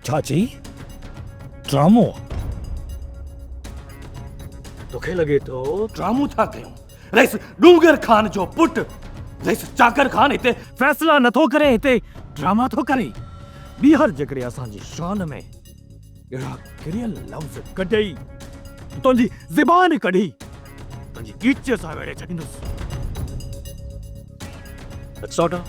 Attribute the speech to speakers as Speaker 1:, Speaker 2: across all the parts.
Speaker 1: चाची ड्रामो तोखे लगे तो ड्रामो था कयूं रईस डूंगर खान जो पुट रईस चाकर खान हिते फैसला नथो करे हिते ड्रामा थो करे बीहर जकड़े असांजी शान में अहिड़ा किरियल लफ़्ज़ कढई तुंहिंजी ज़बान कढी तुंहिंजी गीच सां वेड़े छॾींदुसि सौटा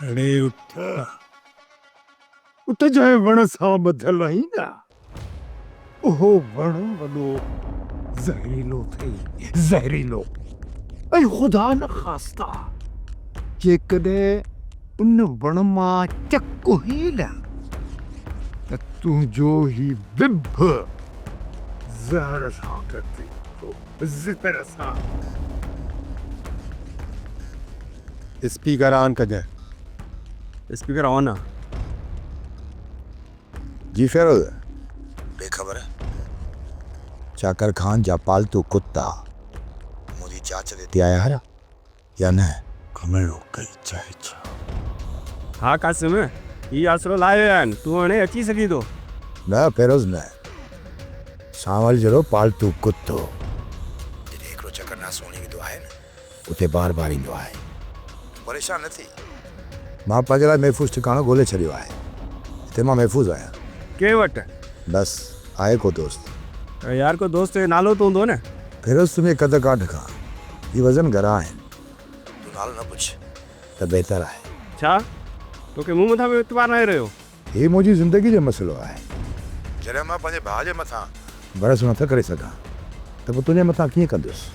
Speaker 2: अरे उठ जाए वण सां ॿधल आहीं न उहो वण वॾो ज़हरीलो थई ज़हरीलो ऐं ख़ुदा न ख़ास्ता जेकॾहिं उन वण मां चक ई न त तुंहिंजो ई विभ ज़हर सां गॾु ज़हर सां
Speaker 3: स्पीकर ऑन कजे
Speaker 4: स्पीकर ऑन है
Speaker 3: जी फेरोज बेखबर चाकर खान जा पालतू कुत्ता मुझी जांच देती आया है या न कमेड़ो कई चाहे छा
Speaker 4: हाँ कासिम ये आसरो लायो आहिनि तूं हाणे अची सघीं थो
Speaker 3: न फेरोज न सांवल जहिड़ो पालतू कुत्तो जिते हिकिड़ो चकर ना सोणी वेंदो आहे न उते बार बार ईंदो आहे परेशान न थी मां पंहिंजे लाइ महफ़ूज़ ठिकाणो ॻोल्हे छॾियो आहे हिते मां महफ़ूज़ आहियां
Speaker 4: के वटि
Speaker 3: बस आहे को दोस्त
Speaker 4: यार को दोस्त जो नालो तो हूंदो न
Speaker 3: फिरोज तुम्हें कद काठ खां ये वज़न घणा आहिनि तूं नालो न पुछ त बहितर आहे
Speaker 4: छा तोखे मूं मथां बि इतबार न रहियो
Speaker 3: हे मुंहिंजी ज़िंदगी जो मसइलो आहे जॾहिं मां पंहिंजे भाउ जे मथां बरस नथा करे सघां त पोइ तुंहिंजे मथां कीअं कंदुसि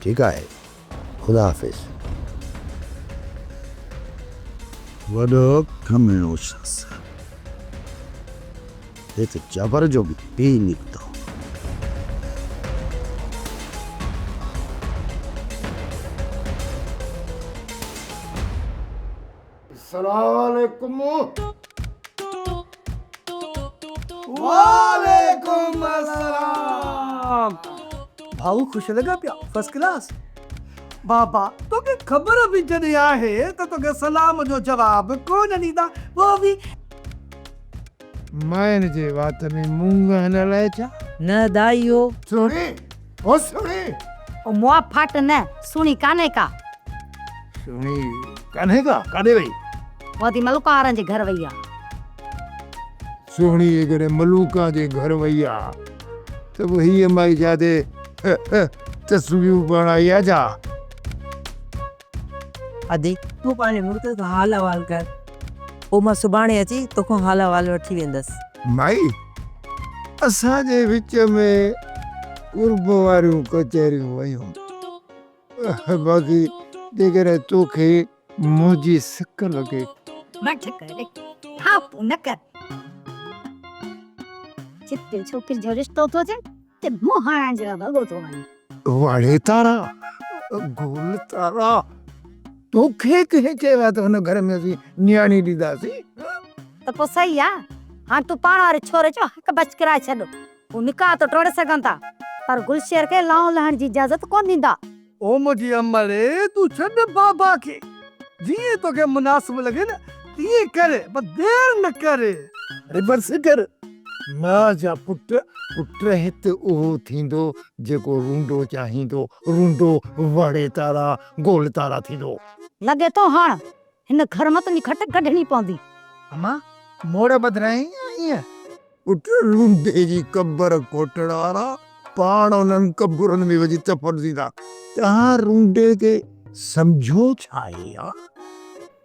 Speaker 3: ठीकु आहे ख़ुदा हाफ़िज़ वॾो कमेणो शख़्स हे त जबर जो बि पी निकितो
Speaker 2: अस्सलामुअलैकुम वालेकुम अस्सलाम
Speaker 5: भाऊ खुश लगा पिया फर्स्ट क्लास बाबा तोखे ख़बर बि जॾहिं आहे त तोखे सलाम जो जवाब कोन ॾींदा वो बि
Speaker 2: माइन जे वात में मूंग हन लाइ छा
Speaker 6: न दाइयो
Speaker 2: सुणी ओ सुणी
Speaker 7: ओ मुआ फाट न सुनी काने का
Speaker 2: सुणी कान्हे का काॾे वई
Speaker 7: वदी मलुकारन जे घर वई आ
Speaker 2: सुणी अगरि मलूका जे घर वई आहे त पोइ हीअ माई जाते तस्वीरूं बणाई आहे छा
Speaker 6: अदी तू पाणे मुर्ग का हाल अहवाल कर ओ मां सुभाणे अची तोखां हाल अहवाल वठी वेंदसि
Speaker 2: माई असांजे विच में कुर्ब वारियूं कचहरियूं वयूं बाक़ी जेकॾहिं तोखे मुंहिंजी सिक लॻे
Speaker 7: मठ करे हापू न कर चित्ते छोकिर जो रिश्तो थो थिए ते मोहाणा जो भॻो थो वञे
Speaker 2: वाड़े तारा गोल तारा तोखे कंहिं चयो आहे त हुन घर में असीं नियाणी ॾींदासीं
Speaker 7: त पोइ सही आ हाणे तूं पाण वारे छोरे जो हक़ बच कराए छॾ हू निकाह तो टोड़े सघनि था पर गुलशेर खे लाऊं लहण जी इजाज़त कोन ॾींदा
Speaker 5: ओ मुंहिंजी अमले तू छॾ बाबा खे जीअं तोखे मुनासिब लॻे न तीअं करे पर देर न करे
Speaker 2: रिवर्स कर मां जा पुट हिते उहो थींदो जेको रूंडो चाहींदो रूंडो वाड़े तारा गोल तारा थींदो
Speaker 7: लॻे थो हाणे हिन घर मां तुंहिंजी खट कढणी पवंदी
Speaker 2: अम्मा मोड़ बदिराई ईअं पुट रूंडे जी कबर कोटड़ वारा पाण उन्हनि कबरनि में वञी चपड़जी था तव्हां रूंडे खे सम्झो छा आहे यार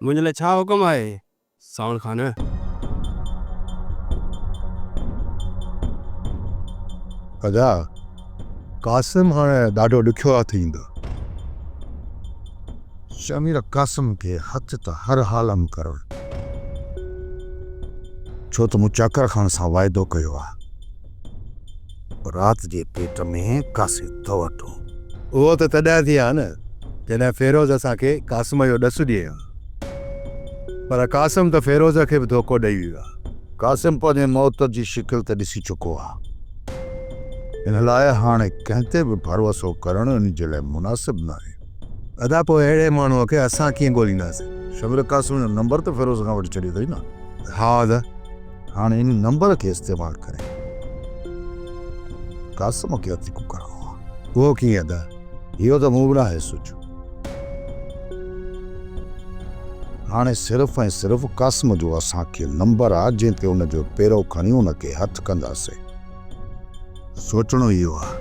Speaker 4: मुंहिंजे लाइ छा हुकुम आहे सावण खान
Speaker 3: कदा कासिम हाणे ॾाढो ॾुखियो आहे थींदो शमीर कासिम खे हथ त हर हाल में करणु छो त मूं चाकर खान सां वाइदो कयो आहे रात जे पेट में कासे थो वठो उहो त तॾहिं थी आहे न जॾहिं फिरोज़ असांखे क़ासिम जो ॾसु ॾिए पर क़ासिम त फिरोज़ खे बि धोखो ॾेई वियो आहे। क़ासिम पंहिंजे मौत जी शिकिल त ॾिसी चुको आहे। इन लाइ हाणे कंहिं ते बि भरोसो करणु इन जे लाइ मुनासिबु न आहे। अदा पोइ अहिड़े माण्हूअ खे असां कीअं ॻोल्हींदासीं? शमिर क़ासिम जो नंबर त फिरोज़ खां वठी छॾियो अथई न। हा अदा, हाणे इन नंबर खे इस्तेमालु करे क़ासिम खे हथिको करणो आहे। उहो कीअं अदा? इहो त मूं बि नाहे सोचियो। हाणे सिर्फ़ु ऐं सिर्फ़ु क़ासिम जो असांखे नंबर आहे जंहिं ते उनजो पेरो खणी उनखे हथु कंदासीं। सोचणो इहो आहे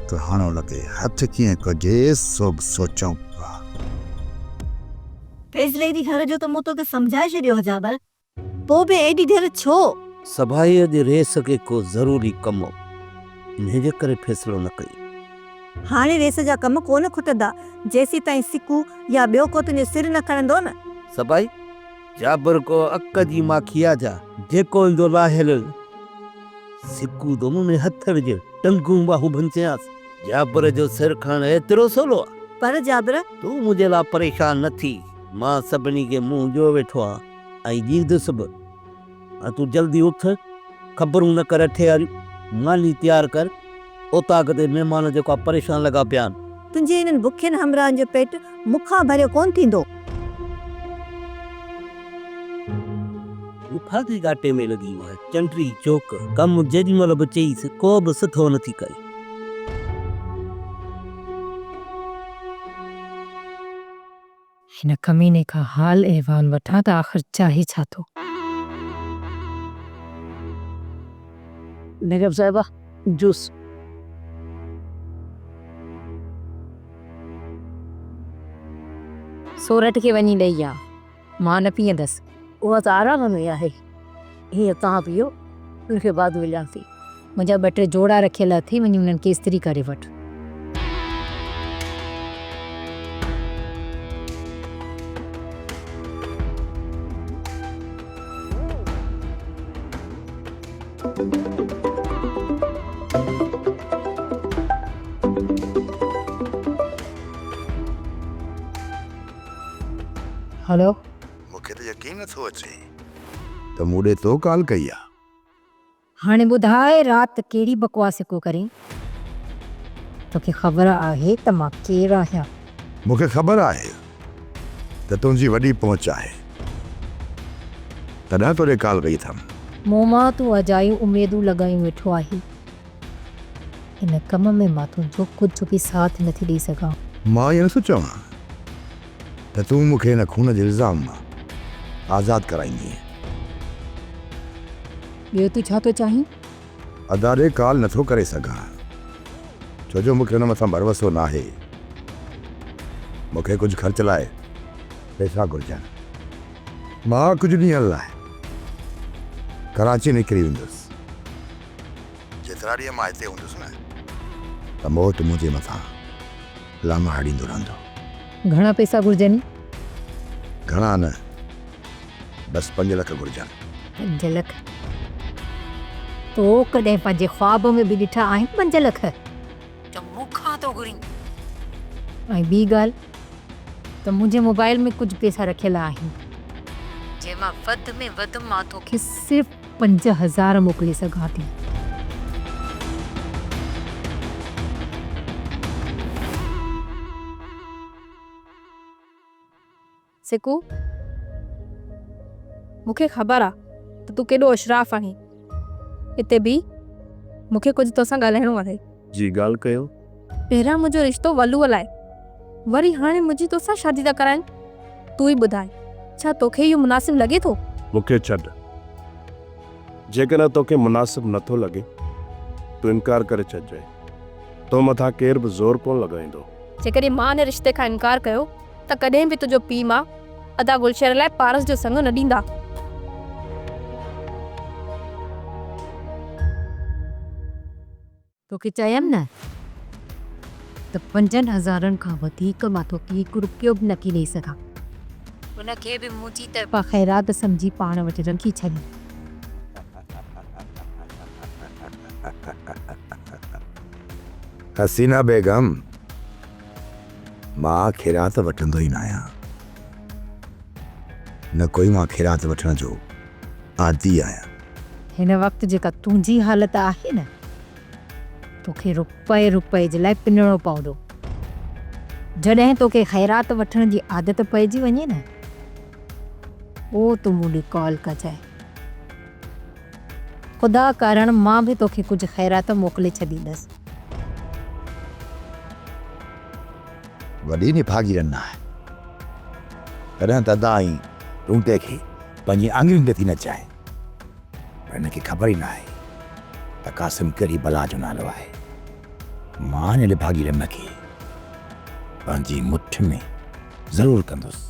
Speaker 3: त हाणे उनखे हथु कीअं कजे सो बि सोचूं पिया।
Speaker 8: फैसले जी घर जो त मूं तोखे सम्झाए छॾियो जाबर, पोइ बि एॾी देरि छो?
Speaker 9: सभाईअ जे रेस खे को ज़रूरी कमु इन जे करे फ़ैसिलो न कई।
Speaker 8: हाणे रेस जा कम कोन खुटंदा जेसीं ताईं सिकू या ॿियो को तुंहिंजो सिर न खणंदो न।
Speaker 9: सभाई जाबर को अक जी माखिया जा जेको ईंदो लाहिल सिकू दोनों में हथ विझ टंगू बाहू भंचियास। जाबर जो सिर खण एतिरो सवलो आहे?
Speaker 8: पर जाबर
Speaker 9: तूं मुंहिंजे लाइ परेशान न थी। मां सभिनी खे मुंहुं जो वेठो आहियां ऐं जींदुसि बि। तूं जल्दी उथ, ख़बरूं न कर ठहियारियूं, मानी तैयार कर। ओताक ते महिमान जेको परेशान लॻा पिया आहिनि।
Speaker 8: तुंहिंजे इन्हनि बुखियुनि हमराहनि जो पेट मूंखां भरियो कोन थींदो।
Speaker 9: फादी घाटे में लॻी आहे चंडरी चौक। कमु जेॾीमहिल बि चईसि को बि सुठो नथी करे।
Speaker 10: हिन कमीने खां हाल अहवाल वठां त आख़िर चाहे छा थो।
Speaker 6: नगब साहिबा जूस।
Speaker 10: सोरठ खे वञी ॾेई आ, मां न पीअंदसि।
Speaker 6: उहा त आराम में आहे। हीअं तव्हां पीओ, उनखे बाद मिलां थी।
Speaker 10: मुंहिंजा 2-3 जोड़ा रखियल अथई, वञी उन्हनि खे इस्त्री करे वठि। हेलो,
Speaker 3: मूंखे त यकीन नथो अचे त मूं ॾे तो कॉल कई आहे।
Speaker 10: हाणे ॿुधाए राति कहिड़ी बकवास को करें? तोखे ख़बर आहे त मां केरु आहियां?
Speaker 3: मूंखे ख़बर आहे त तुंहिंजी वॾी पहुच आहे, तॾहिं तोॾे कॉल कई अथमि।
Speaker 10: मूं मां तूं अजायूं उमेदूं लॻायूं वेठो आहे। हिन कम में मां तुंहिंजो कुझु बि साथ नथी ॾेई सघां।
Speaker 3: मां इहो नथो चवां त तूं मूंखे हिन खून जे इल्ज़ाम मां आज़ादु कराईंदीअ।
Speaker 10: ॿियो तूं छा थो चाहीं?
Speaker 3: अदा ॾे कॉल नथो करे सघां छो जो मूंखे हुन मथां भरोसो न आहे। मूंखे कुझु ख़र्च लाइ पैसा घुरिजनि। मां कुझु ॾींहंनि लाइ कराची निकिरी वेंदुसि। जेतिरा ॾींहं मां हिते हूंदुसि न त मौत मुंहिंजे मथां लामा हड़ींदो रहंदो।
Speaker 10: घणा पैसा घुरिजनि?
Speaker 3: घणा न, बसि 5 लख घुरिजनि।
Speaker 10: 5 लख? तो कॾहिं पंहिंजे ख्वाब में बि ॾिठा आहिनि 5 लख? त मूंखां तो घुरी। ऐं ॿी ॻाल्हि त मुंहिंजे मोबाइल में कुझु पैसा रखियल आहिनि जंहिंमां वधि में वधि मां तोखे सिर्फ़ु 5000 मोकिले सघां थी।
Speaker 11: सिकू, मूंखे ख़बर आहे त तूं केॾो अशराफ़ आहीं। हिते बि मूंखे कुझु तोसां ॻाल्हाइणो आहे।
Speaker 4: जी ॻाल्हि कयो।
Speaker 11: पहिरियां मुंहिंजो रिश्तो वलूअ लाइ, वरी हाणे मुंहिंजी तोसां शादी था कराइनि। तूं ई ॿुधाए, छा तोखे इहो मुनासिबु लॻे थो?
Speaker 4: मूंखे छॾ, जेकॾहिं तोखे मुनासिबु नथो लॻे तूं इनकार करे छॾिजांइ। तो मथां केर बि ज़ोर कोन लॻाईंदो।
Speaker 11: जेकॾहिं मां हिन रिश्ते खां इनकार कयो त कॾहिं बि तुंहिंजो पीउ मां अदा गुलशहर लाइ पारस जो संग न ॾींदा।
Speaker 10: तोखे चयमि न त 5000 खां वधीक मां तोखे हिकु रुपयो बि नथी ॾेई सघां। उनखे बि मुंहिंजी तरफ़ां ख़ैरात सम्झी पाण वटि रखी छॾी।
Speaker 3: हसीना बेगम, मां ख़ैरात वठंदो ई न आहियां, न कोई मां ख़ैरात वठण जो आदी आहियां।
Speaker 10: हिन वक़्तु जेका तुंहिंजी हालत आहे न, तोखे रुपए रुपए जे लाइ पिनणो पवंदो। जॾहिं तोखे ख़ैरात वठण जी आदत पइजी वञे न, पोइ तूं मूं ॾे कॉल कजांइ। ख़ुदा कारण मां बि तोखे कुझु ख़ैरात मोकिले छॾींदसि।
Speaker 3: वॾी निभागी रन आहे, तॾहिं दादा आई रूंटे खे पंहिंजी आङिरियुनि ते थी नचाए, पर हिनखे ख़बर ई न आहे त कासिम कहिड़ी बला जो नालो आहे। मां हिन निभागी रन खे पंहिंजी मुठ में ज़रूरु कंदुसि।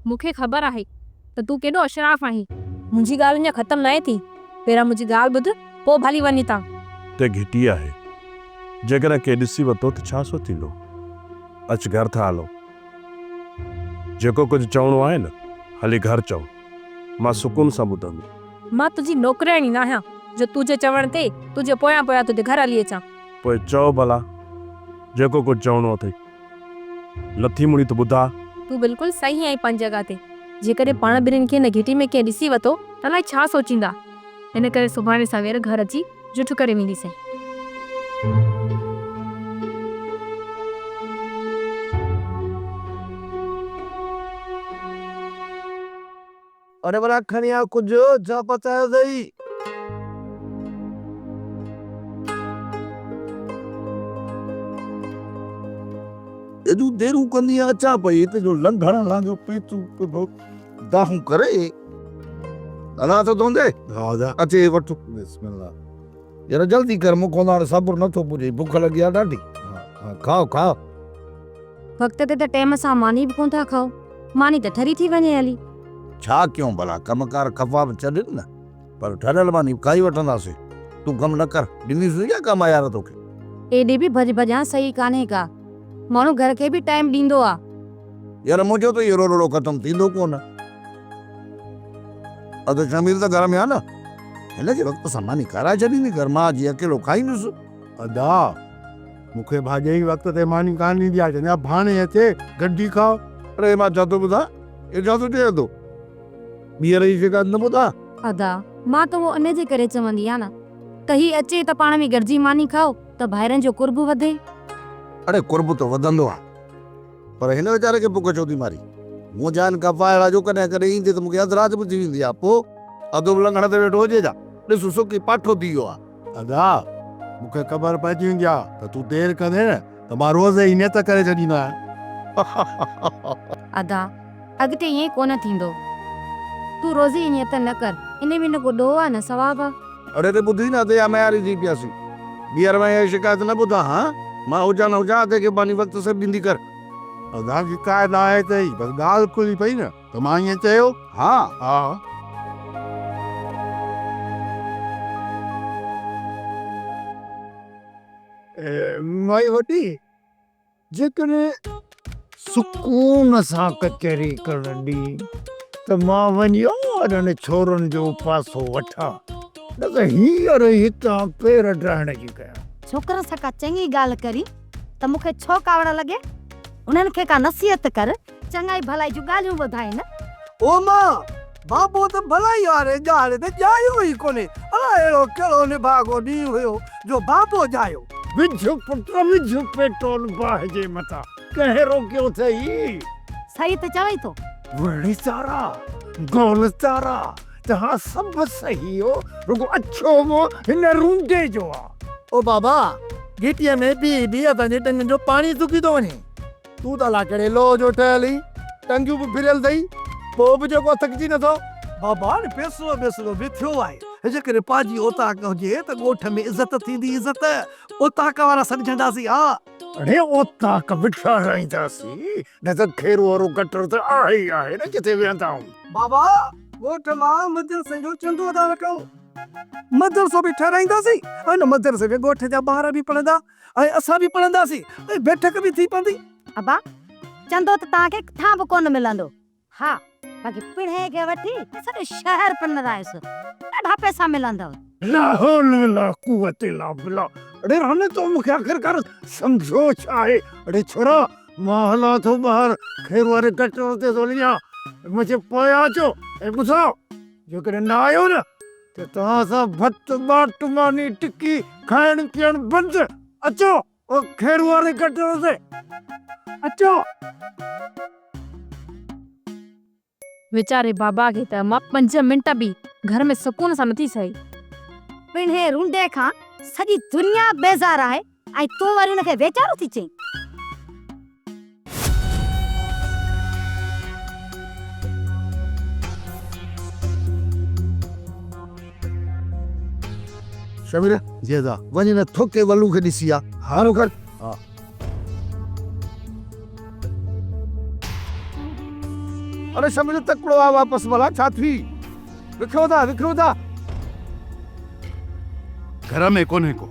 Speaker 11: मूंखे ख़बर आहे त तूं केॾो अशराफ आहीं। मुंहिंजी ॻाल्हि अञा ख़तमु न थी। पहिरां मुंहिंजी ॻाल्हि ॿुध, पोइ भली वञी था।
Speaker 4: ते घिटी आहे, जेकॾहिं के ॾिसी वरितो त छा सो थींदो। अच घर था हलो, जेको कुझु चवणो आहे न हली घर चओ, मां सुकून सां ॿुधंदुमि।
Speaker 11: मां तुंहिंजी नौकराणी न आहियां जो तुंहिंजे चवण ते तुंहिंजे पोयां पोयां तुंहिंजे घर हली अचां।
Speaker 4: पोइ चओ भला जेको कुझु चवणो अथई। लथी मुड़ी त ॿुधा।
Speaker 11: तूं बिल्कुलु सही आहीं पंहिंजी जॻह ते। जेकॾहिं पाण ॿिन्हिनि खे हिन घिटी में कंहिं ॾिसी वरितो त अलाए छा सोचींदा। हिन करे सुभाणे सवेर घर अची जुठ करे वेंदीसीं।
Speaker 2: अरे भला खणी आ कुझु छा पचायो अथई? एॾियूं देरूं कंदी आहे, अचा पई हिते जो लंघण लांघो पीतू दाहूं करे अला तो दोंदे अचे वठो। बिस्मिल्लाह यार जल्दी कर, मूंखे हाणे सब्र नथो पुॼे, बुख लॻी आहे ॾाढी। खाओ खाओ।
Speaker 7: वक़्त ते त टाइम सां मानी बि कोन था खाओ, मानी त ठरी थी वञे हली।
Speaker 2: छा कयूं भला, कमकार खफ़ा बि छॾनि न, पर ठरियल मानी खाई वठंदासीं। तूं कमु न कर, ॾिनीसीं क्या कमु यार तोखे।
Speaker 7: एॾे बि भॼ भॼां सही कान्हे का, माण्हू घर खे बि टाइम ॾींदो आहे।
Speaker 2: यार मुंहिंजो त इहो रोड़ो ख़तमु थींदो कोन। अधु शमीर त घर में आहे न, हिनजे वक़्तु सां मानी खाराए छॾींदी घर, मां जीअं अकेलो खाईंदुसि।
Speaker 12: अदा मूंखे भाॼे ई वक़्त ते मानी कान ॾींदी आहे, चवंदी आहे भाणे अचे गॾिजी खाओ।
Speaker 2: अरे मां छा थो ॿुधां, इहो छा थो चए थो, ॿीहर जी शिकायत न ॿुधां।
Speaker 7: अदा मां त उहो इन जे करे चवंदी आहियां न त ही अचे त पाण में गॾिजी मानी खाओ त भाइरनि जो कुर्ब वधे।
Speaker 2: अरे कुर्ब तो वधंदो आहे, पर हिन वीचारे खे बुख छो थी मारी। मूं जान कफ़ाइड़ा जो कॾहिं कॾहिं ईंदे त मूंखे अधु राति बि थी वेंदी आहे, पोइ अधु बि लंघण ते वेठो हुजे जा ॾिस सुकी पाठो थी वियो आहे।
Speaker 12: अदा मूंखे ख़बर पइजी वेंदी आहे त तूं देरि कंदे न त मां रोज़ ई नियत करे छॾींदो आहियां।
Speaker 7: अदा अॻिते ईअं कोन थींदो, तूं रोज़ ई नियत न कर, इन में न को ॾोह आहे न सवाब आहे।
Speaker 2: अरे रे ॿुधी न ते या मयारी थी पियासीं, ॿीहर मां इहा शिकायत न ॿुधां। हा मां हुजां न हुजां ते खे पानी वक़्तु सभु ॾींदी कर।
Speaker 12: अदा शिकायत आहे त ई बसि ॻाल्हि खुली पई न त मां ईअं चयो।
Speaker 2: हा
Speaker 12: हा माई वॾी जेकॾहिं सुकून सां कचहरी करण ॾी त मां वञी अने छोरनि जो पासो वठां, न त हींअर हितां पेर ड्राइण जी कयां।
Speaker 7: छोकिरनि सां का चङी ॻाल्हि करी त मूंखे छो कावड़ लॻे, उन्हनि खे का नसीहत कर, चङाई भलाई जूं ॻाल्हियूं ॿुधाए न।
Speaker 5: ओ मां बाबो त भलाई वारे ॼाणे त ॼायो ई कोन्हे। अलाए अहिड़ो कहिड़ो निभागो ॾींहुं हुयो जो बाबो ॼायो।
Speaker 12: विझ पुट विझ पेट्रोल बाहि जे मथां, कंहिं रोकियो अथई?
Speaker 7: सही त चवई थो।
Speaker 12: वड़ी तारा गोल तारा तव्हां सभु सही हो, रुगो अच्छो वो हिन रूंडे जो आहे।
Speaker 5: ओ बाबा गिटीअ में बि असांजे टंगनि जो पाणी सुकी थो वञे। तूं त लाकड़े लोह जो ठहियल ई, टंगियूं बि फिरियल अथई, पोइ बि जेको थकिजी नथो। बाबा हाणे पैसो बेसलो बि थियो आहे, जेकॾहिं पंहिंजी औताक हुजे त ॻोठ में इज़त थींदी। इज़त औताक वारा सम्झंदासीं। हा
Speaker 12: अरे औताक विछाराईंदासीं, न त खेरो वारो गटर त आहे ई आहे न, किथे वेहंदा आहियूं।
Speaker 5: बाबा ॻोठ मां मदरसे जो चंदो था वठूं, मदरसो बि ठहिराईंदासीं, ऐं मदरसे में ॻोठ जा ॿार बि पढ़ंदा ऐं असां बि पढ़ंदासीं, ऐं बैठक बि थी पवंदी।
Speaker 7: अबा चंदो त तव्हांखे किथां बि कोन मिलंदो। हा बाक़ी पिणे खे वठी सॼो शहर पिनरायसि, ॾाढा पैसा मिलंदव।
Speaker 12: ला हौल वला कुव्वत इल्ला बिल्लाह। अरे रहने तो मुखे आखिरकार समझो चाहे। अरे छोरा मां हला तो बाहर खेर वारे कटरो ते सोलिया मुझे पया चो ए मुसा जो करे ना आयो ना ते तहां सा भत बाट मानी टिक्की खाइण पीअण बंद। अचो ओ खेर वारे कटरो से अचो।
Speaker 11: वीचारे बाबा खे त मां 5 मिंट बि घर में सुकून सां नथी सही।
Speaker 7: पिण हे रुंडे खां सॼी दुनिया बेज़ार आहे ऐं तूं वरी हुनखे वेचारो थी चईं।
Speaker 2: शमीर जेदा वञ न थोके वलू खे ॾिसी आ हारो कर। हा अरे शमीर तकड़ो आ वापस भला छा थी विखरो था
Speaker 4: घर में कोन्हे को।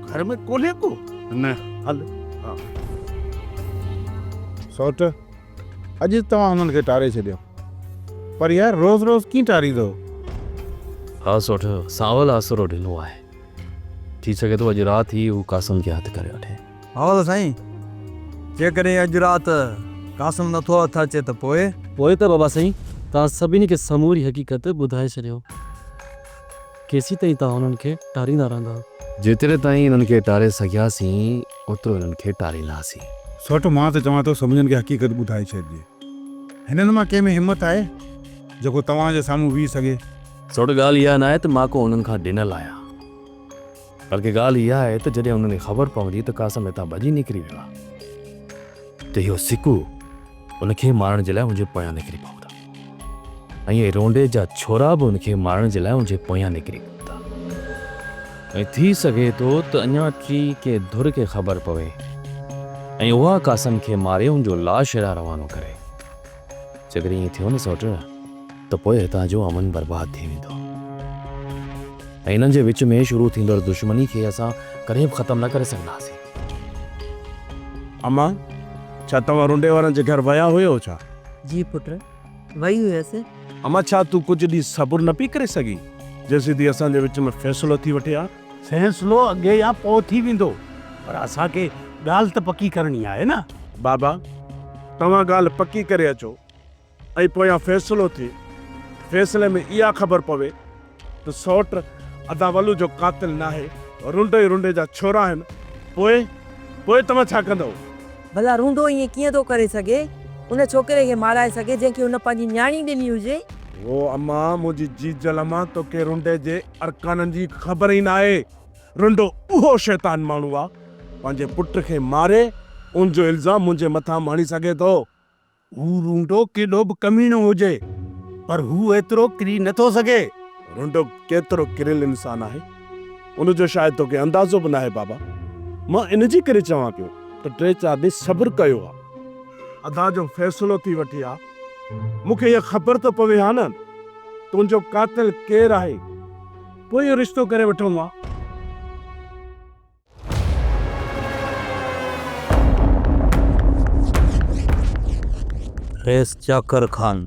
Speaker 2: घर में कोन्हे को
Speaker 4: न
Speaker 2: हल।
Speaker 12: सौट अॼु तव्हां हुननि खे टारे छॾियो पर यार रोज़ रोज़ कीअं टारींदो।
Speaker 13: हा सोठ सावल आसरो ॾिनो आहे। थी सघे थो अॼु राति ई हू कासम खे हथु करे वठे।
Speaker 1: हा त साईं जेकॾहिं अॼु राति कासम नथो हथु अचे त पोइ
Speaker 13: त बाबा साईं तव्हां सभिनी खे समूरी हक़ीक़त ॿुधाए छॾियो। केसी ताईं तव्हां हुननि खे टारींदा रहंदा? जेतिरे ताईं हिननि खे टारे सघियासीं ओतिरो हिननि खे टारींदासीं।
Speaker 12: सोट मां त चवां थो सभिनीनि खे हक़ीक़त ॿुधाए छॾिजे। हिननि मां कंहिं में हिमत आहे जेको तव्हांजे साम्हूं बीह सघे?
Speaker 13: सोट ॻाल्हि इहा न आहे त मां को हुननि खां ॾिनल आहियां, बल्कि ॻाल्हि इहा आहे त जॾहिं हुननि खे ख़बर पवंदी त कासम हितां भॼी निकिरी वियो आहे त इहो सिकू उनखे मारण जे लाइ मुंहिंजे पोयां निकिरी पवंदा ऐं इहे रोंडे जा छोरा बि उनखे मारण जे लाइ मुंहिंजे पोयां निकिरी पवंदा। ऐं थी सघे थो त अञा टी के धुर खे ख़बर पवे ऐं उहा कासम खे मारे उनजो लाश हेॾा रवानो करे। जेकॾहिं ईअं थियो न सौट त पोइ हितां जो अमन बर्बाद थी वेंदो ऐं हिननि जे विच में शुरू थींदड़ दुश्मनी खे असां कॾहिं बि ख़तमु न करे सघंदासीं।
Speaker 4: अम्मा छा तव्हां रुंडे वारनि जे घर विया हुयो छा?
Speaker 6: जी पुट वई हुयसि।
Speaker 4: अम्मा छा तूं कुझु ॾींहुं सबुर न पई करे सघी जेसीं ती असांजे विच में फ़ैसिलो थी वठे हा?
Speaker 12: फैसलो अॻे या पोइ थी वेंदो पर असांखे ॻाल्हि त पकी करणी आहे न।
Speaker 4: बाबा तव्हां ॻाल्हि पकी करे अचो ऐं पोयां फ़ैसिलो थिए। फ़ैसिले में इहा ख़बर पवे त सौट अदावलू जो क़ातिल न आहे, रुंडे जा छोरा आहिनि, पोइ तव्हां छा कंदव?
Speaker 6: भला रूंडो ईअं कीअं थो करे सघे उन छोकिरे खे माराए सघे जंहिंखे हुन पंहिंजी न्याणी ॾिनी हुजे?
Speaker 4: ओ अम्मा मुंहिंजी जीजल अम्मा तोखे रुंडे जे अरकाननि जी ख़बर ई न आहे। रुंडो उहो शैतान माण्हू आहे पंहिंजे पुट खे मारे उनजो इल्ज़ाम मुंहिंजे मथां माणी सघे थो।
Speaker 12: हू रूंडो केॾो बि कमीनो हुजे पर हू एतिरो किरी नथो सघे।
Speaker 4: रुंडो केतिरो किरियल इंसान आहे उनजो शायदि तोखे अंदाज़ो बि न आहे बाबा। मां इन जी करे चवां पियो त 3-4 ॾींहं सब्र कयो आहे। अदा जो फ़ैसिलो थी वठी आहे। मूंखे इहा ख़बर त पवे हा न तुंहिंजो क़ातिल केरु आहे, पोइ इहो रिश्तो करे वठूं हा।
Speaker 9: रईस चाकर खान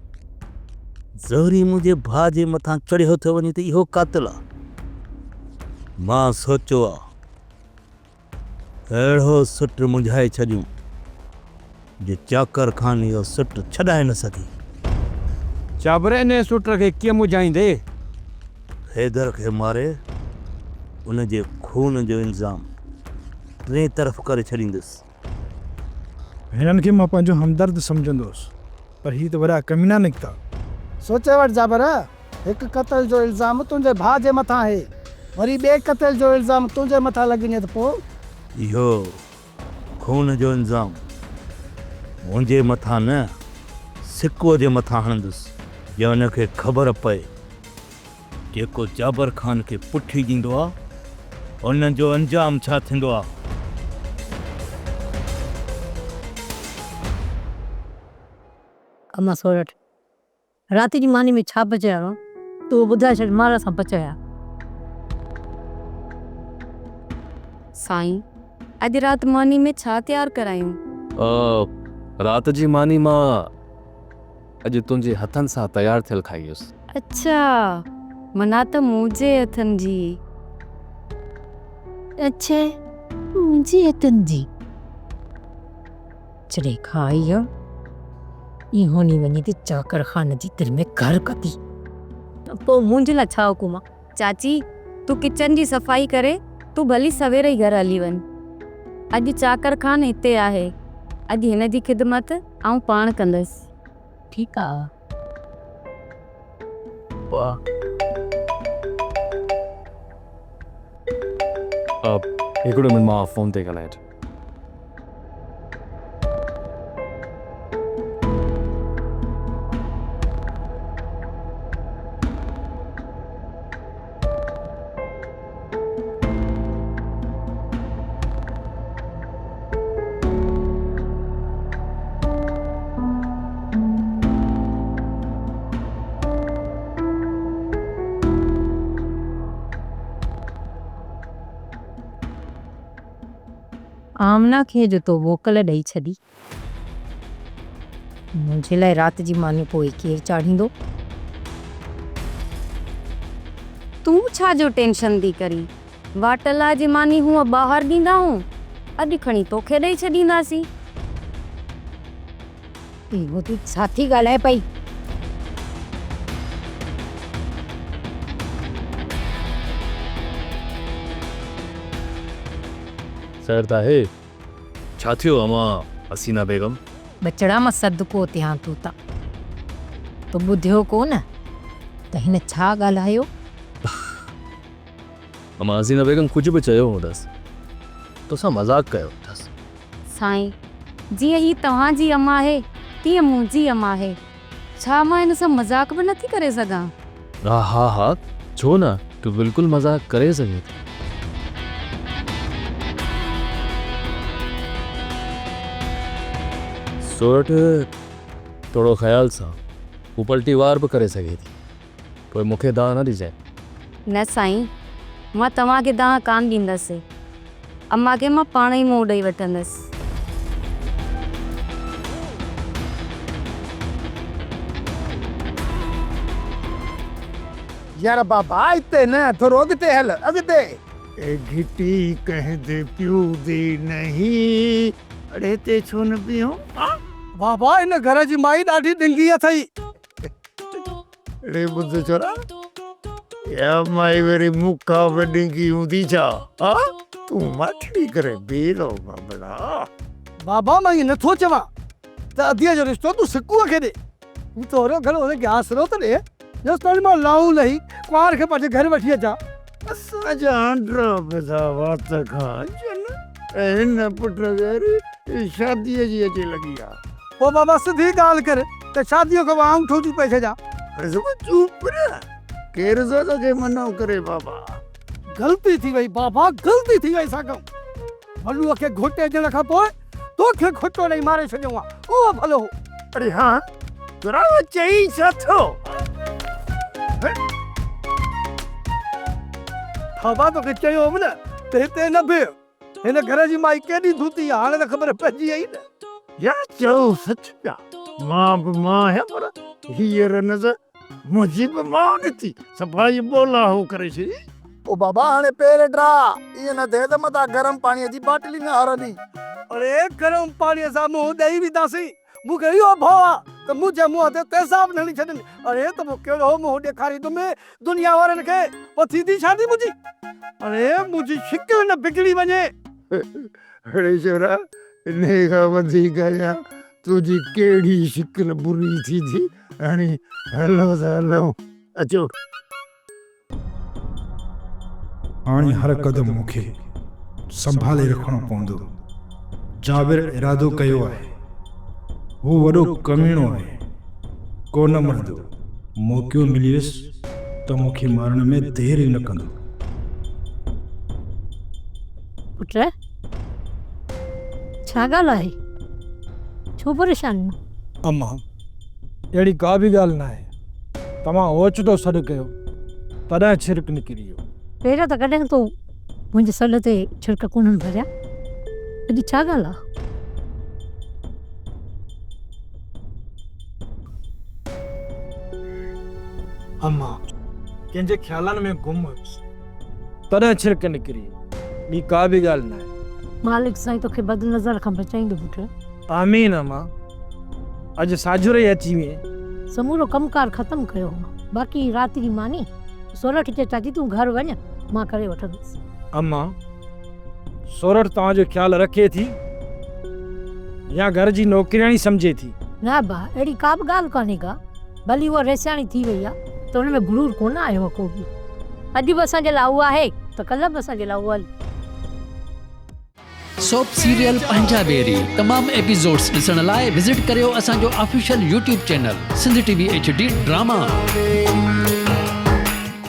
Speaker 9: ज़हरी मुंहिंजे भाउ जे मथां चढ़ियो थो वञे त इहो क़ातिल आहे। मां सोचियो आहे अहिड़ो सुट मुंझाए छॾियूं जे चाकर खान इहो सुट छॾाए न सघे।
Speaker 12: चाबर इन सुट खे कीअं मुझाईंदे?
Speaker 9: हैदर खे मारे उन जे खून जो इल्ज़ाम 3 तरफ़ करे छॾींदुसि।
Speaker 12: हिननि खे मां पंहिंजो हमदर्द सम्झंदुसि पर ही त वॾा कमीना निकिता।
Speaker 5: सोचे वठ जाबर हिकु क़तल जो इल्ज़ाम तुंहिंजे भाउ जे मथां आहे वरी ॿिए क़तल जो इल्ज़ाम तुंहिंजे मथां लॻिने त पोइ
Speaker 9: इहो खून जो इल्ज़ाम मुंहिंजे मथां न सिकुअ जे मथां हणंदुसि या हुनखे ख़बर पए जेको जाबर खान खे पुठी ॾींदो आहे उन जो अंजाम छा थींदो आहे।
Speaker 10: अम्मा सोरठ राति जी मानी में छा बचायो तूं ॿुधाए छॾ मार सां बचाया।
Speaker 11: साईं अॼु राति मानी में छा तयारु करायूं?
Speaker 13: राति जी मानी मां अॼु तुंहिंजे हथनि सां तयारु थियल खाई हुयसि।
Speaker 11: अच्छा मना त मुंहिंजे हथनि जी।
Speaker 10: अच्छे मुंहिंजी हथनि जी जॾहिं खां आई आहे इहो नी वञी थी चाकर खान जी दिलि में घर कती।
Speaker 11: पोइ मुंहिंजे लाइ छा हुकुम आहे? चाची तूं किचन जी सफ़ाई करे तूं भली सवेर ई घर हली वञ। अॼु चाकर खान हिते आहे, अॼु हिन जी ख़िदमत आउं पाण कंदसि।
Speaker 10: ठीकु आहे।
Speaker 13: हिकिड़ो मिंट मां फ़ोन ते ॻाल्हायां थो।
Speaker 10: आमना खे जो तो मोकल ॾेई छॾी, मुंहिंजे लाइ राति जी मानी पोइ केरु चाढ़ींदो?
Speaker 11: तूं छा जो टेंशन थी करी? वाटला जी मानी हूअ ॿाहिरि ॾींदा हूं, अॼु खणी तोखे ॾेई छॾींदासीं।
Speaker 10: इहो तूं छा थी ॻाल्हाए पई?
Speaker 13: सर त आहे छा थियो अमां हसीना बेगम?
Speaker 10: बचड़ा मां सदको थियां तूं त तो ॿुधियो कोन त हिन छा ॻाल्हायो?
Speaker 13: अमां हसीना बेगम कुझु बि चयो हूंदसि, तोसां मज़ाक कयो अथसि।
Speaker 11: साईं, जीअं ही तव्हांजी अम्मा आहे तीअं मुंहिंजी अम्मा आहे, छा मां हिन सां मज़ाक बि नथी करे सघां?
Speaker 13: हा हा हा, छो न, तूं बिल्कुलु मज़ाक करे सघे थी। सोरठ थोरो ख़्याल सां, हू पलटी वार बि करे सघे थी, पोइ मूंखे दाह न ॾिजांइ।
Speaker 11: न साईं, मां तव्हांखे दाह कान ॾींदसि, अम्मा खे मां पाण ई मुंहुं ॾेई वठंदसि।
Speaker 5: यार बाबा हिते न, थोरो अॻिते हल, अॻिते।
Speaker 12: ए घिटी कह दे पियो दे नहीं, अड़े ते छो न पियो?
Speaker 5: बाबा हिन घर जी माई ॾाढी ॾिंगी अथई।
Speaker 12: अड़े ॿुध छोरा, या माई वरी मुखा वॾी हूंदी छा? हा, तूं माठड़ी करे बीरो बाबड़ा।
Speaker 5: बाबा मां इहो नथो चवां त अधीअ जो रिश्तो तूं सिकूअ खे ॾे, तोरो घर हुनखे आसरो त ॾे, जसि मां लाऊं लही कुंवार खे पंहिंजे घर वठी अचां।
Speaker 12: असांजा आंड्रा बधा वात खां अचनि, ऐं हिन पुट वरी शादीअ जी अचे लॻी आहे।
Speaker 5: पोइ बाबा सिधी ॻाल्हि कर त शादीअ खां आऊं ठोकी पई छॾां।
Speaker 12: चुप न, केरु थो तोखे मनो करे बाबा?
Speaker 5: ग़लती थी वई बाबा, ग़लती थी वई साॻियो। भलूअ खे घोटे ॾियण खां पोइ तोखे खुटो ॾेई मारे छॾियो आहे, उहो भलो हो।
Speaker 12: अरे हाँ, तुरा चई छा थो?
Speaker 5: बाबा तोखे चयो हुअमि न त हिते न बीह, हिन घर जी माई केॾी धूती आहे, हाणे त ख़बर पइजी वई न।
Speaker 12: या चओ सच पिया, मां बि मां आहियां, पर हींअर न त मुंहिंजी बि मां ॾिठी सफ़ाई बोला हो करे छॾी।
Speaker 5: ओ बाबा हाणे पेर ड्रा, ईअं न थिए त मथां गरम पाणीअ जी बाटली न हरंदी। अरे गरम पाणीअ सां मुंहुं ॾेई वेंदासीं, मूंखे इहो भउ आहे त मुंहिंजे मुंहं ते तेज़ाब न हणी छॾनि। अरे त पोइ कहिड़ो मुंहुं ॾेखारींदुमि दुनिया वारनि खे, पोइ थींदी शादी मुंहिंजी? अरे मुंहिंजी शिकिल न बिगड़ी वञे।
Speaker 12: अरे छोरा, इन खां वधीक अञा तुंहिंजी कहिड़ी शिकिल बुरी थी थी। हाणे हलो त हलो, अचो।
Speaker 14: हाणे हर क़दम मूंखे संभाले रखणो पवंदो। जाबिर इरादो कयो आहे, हू वॾो कमीणो आहे, कोन मरंदो। मौक़ो मिली वियुसि त मूंखे मारण में देरि न कंदो।
Speaker 10: पुट छा ॻाल्हि आहे, छो परेशान?
Speaker 1: अम्मा अहिड़ी का बि ॻाल्हि न आहे, तव्हां ओचितो सॾु कयो तॾहिं छिरक निकिरी वियो।
Speaker 10: पहिरियों त कॾहिं तूं मुंहिंजे सॾ ते छिड़क कोन्हनि भरिया, अॼु छा ॻाल्हि आहे?
Speaker 1: अम्मा कंहिंजे ख़्यालनि में गुम हुयुसि, तॾहिं छिरक निकिरी, ॿी का बि ॻाल्हि न आहे।
Speaker 10: मालिक साईं तोखे बद नज़र खां बचाईंदो पुटु।
Speaker 5: आमीन अम्मा। अॼु साजुरे ई अची वई।
Speaker 10: समूरो कमकार ख़त्म कयो बाक़ी राति जी मानी सोरठ चे चाची तूं घर वञ मां करे वठंदुसि।
Speaker 5: अम्मा सोरठ तव्हांजो ख्यालु रखे थी या घर जी नौकिरियाणी सम्झे थी?
Speaker 10: न बा अहिड़ी का बि ॻाल्हि कान्हे का, भली उहा रेसियाणी थी वई आहे त हुन में गुरूर कोन आयो आहे को बि। अॼु बि असांजे लाइ उहा आहे त कल्ह बि असांजे लाइ उहा।
Speaker 15: सोप सीरियल पंजाबेरी तमाम एपिसोड्स ॾिसण लाइ विज़िट करियो असांजो official YouTube channel Sindh TV HD drama.